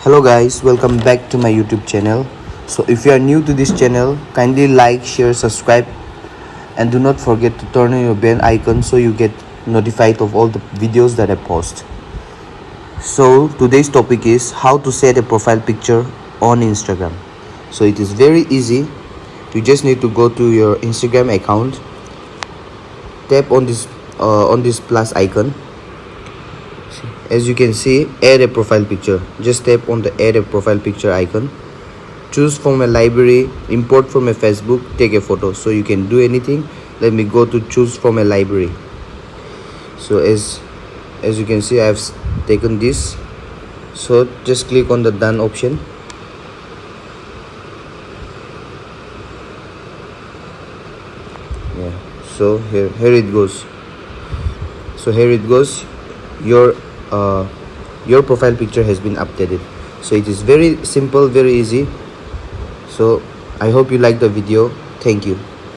Hello guys, welcome back to my YouTube channel. So if you are new to this channel, kindly like, share, subscribe, and do not forget to turn on your bell icon so you get notified of all the videos that I post. So today's topic is how to set a profile picture on Instagram. So it is very easy. You just need to go to your Instagram account, tap on this plus icon. As you can see, add a profile picture. Just tap on the add a profile picture icon. Choose from a library, import from a Facebook, take a photo. So you can do anything. Let me go to choose from a library. So as you can see, I've taken this. So just click on the done option. Yeah, so here it goes. So here it goes. Your profile picture has been updated. So it is very simple, very easy. So I hope you like the video. Thank you.